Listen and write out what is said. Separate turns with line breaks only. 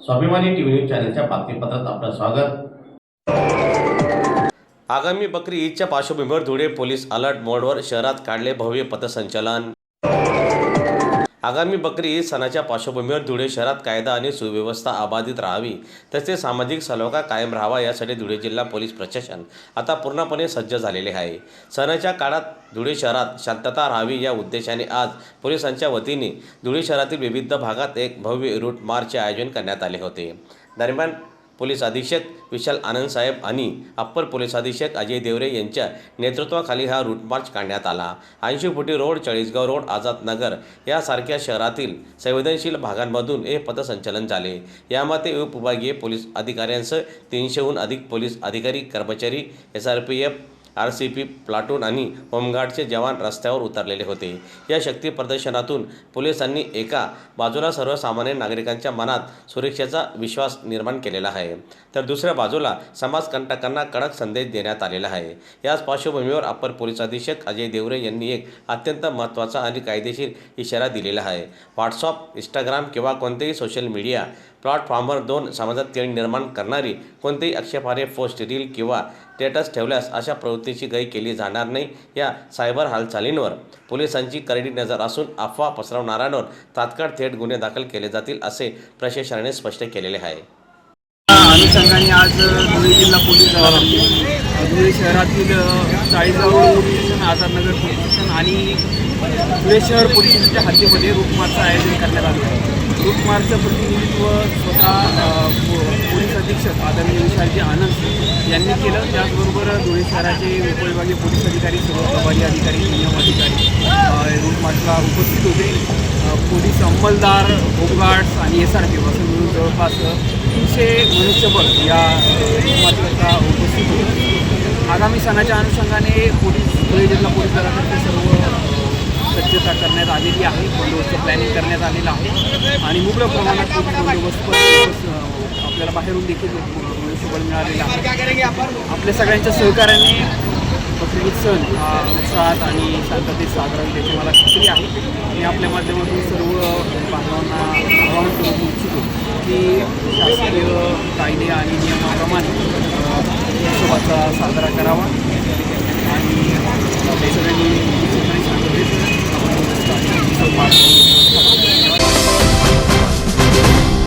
स्वाभिमानी TV news चॅनलच्या बातमीपत्रात आपलं स्वागत। आगामी बकरी ईदच्या पार्श्वभूमीवर धुळे पोलीस अलर्ट मोडवर शहरात काढले भव्य पथसंचलन। आगामी बकरी ईद सणाच्या पार्श्वभूमीवर धुळे शहरात कायदा आणि सुव्यवस्था अबाधित राहावी तसेच सामाजिक सलोखा कायम राहावा यासाठी धुळे जिल्हा पोलीस प्रशासन आता पूर्णपणे सज्ज झालेले आहे। सणाच्या काळात धुळे शहरात शांतता राहावी या उद्देशाने आज पोलिसांच्या वतीने धुळे शहरातील विविध भागात एक भव्य रूट मार्चचे आयोजन करण्यात आले होते। दरम्यान पोलीस अधीक्षक विशाल आनंद साहेब आणि अप्पर पोलीस अधीक्षक अजय देवरे यांच्या नेतृत्वाखाली हा रूट मार्च काढण्यात आला। 80 फुटी रोड, चाळीसगाव रोड, आझाद नगर यासारख्या शहरातील संवेदनशील भागांमधून हे पथसंचलन झाले। यामध्ये उपविभागीय पोलीस अधिकाऱ्यांसह 300हून अधिक पोलीस अधिकारी, कर्मचारी, SRPF, RCP प्लाटून आणि होमगार्डचे जवान रस्त्यावर उतरलेले होते। या शक्ती प्रदर्शनातून पोलिसांनी एका बाजूला सर्वसामान्य नागरिकांच्या मनात सुरक्षेचा विश्वास निर्माण केलेला आहे, तर दुसऱ्या बाजूला समाजकंटकांना कडक संदेश देण्यात आलेला आहे। याच पार्श्वभूमीवर अप्पर पोलीस अधीक्षक अजय देवरे यांनी एक अत्यंत महत्त्वाचा आणि कायदेशीर इशारा दिलेला आहे। व्हॉट्सअप, इंस्टाग्राम किंवा कोणतेही सोशल मीडिया प्लॅटफॉर्मवर 2 समाजात तेढ निर्माण करणारी कोणतेही आक्षेपार्ह पोस्ट, रील किंवा स्टेटस ठेवल्यास अशा प्रवृत्तीची गय केली जाणार नाही। या सायबर हालचालींवर पोलिसांची करडी नजर असून अफवा पसरवणाऱ्यांवर तात्काळ थेट गुन्हे दाखल केले जातील असे प्रशासनाने स्पष्ट केलेले आहे।
अनुषंगाने आज धुळे जिल्हा पोलीस दलातर्फे धुळे शहरातील Chalisgaon road station, Azad Nagar police station आणि धुळे शहर पोलीस स्टेशनच्या हद्दीमध्ये रूट मार्चचं आयोजन करण्यात आलं आहे। रूट मार्चचं प्रतिनिधित्व स्वतः पोलीस अधीक्षक आदरणीय विशालजी आनंद यांनी केलं। त्याचबरोबर धुळे शहराचे उपविभागीय पोलीस अधिकारी, सर्व प्रभारी अधिकारी, नियम अधिकारी रूट मार्चला उपस्थित होते। पोलीस अंमलदार, होमगार्ड्स आणि SRPF असं मिळून जवळपास 300 मनुष्यबळ या मार्चला उपस्थित होते। आगामी सणाच्या अनुषंगाने धुळे जिल्हा पोलीस दलातर्फे सर्व सज्जता करण्यात आलेली आहे। बंदोबस्त प्लॅनिंग करण्यात आलेलं आहे आणि मुबलक प्रमाणात पोलीस बंदोबस्त आपल्याला बाहेरून देखील मनुष्यबळ मिळालेलं आहे। आपल्या सगळ्यांच्या सहकार्याने बकरी ईद सण हा उत्साहात आणि शांततेत साजरा होईल याची मला खात्री आहे। मी आपल्या माध्यमातून सर्व बांधवांना आवाहन करू इच्छितो की शासकीय कायदे आणि नियमाप्रमाणे उत्सवाचा साजरा करावा आणि सगळ्यांनी शांततेत पार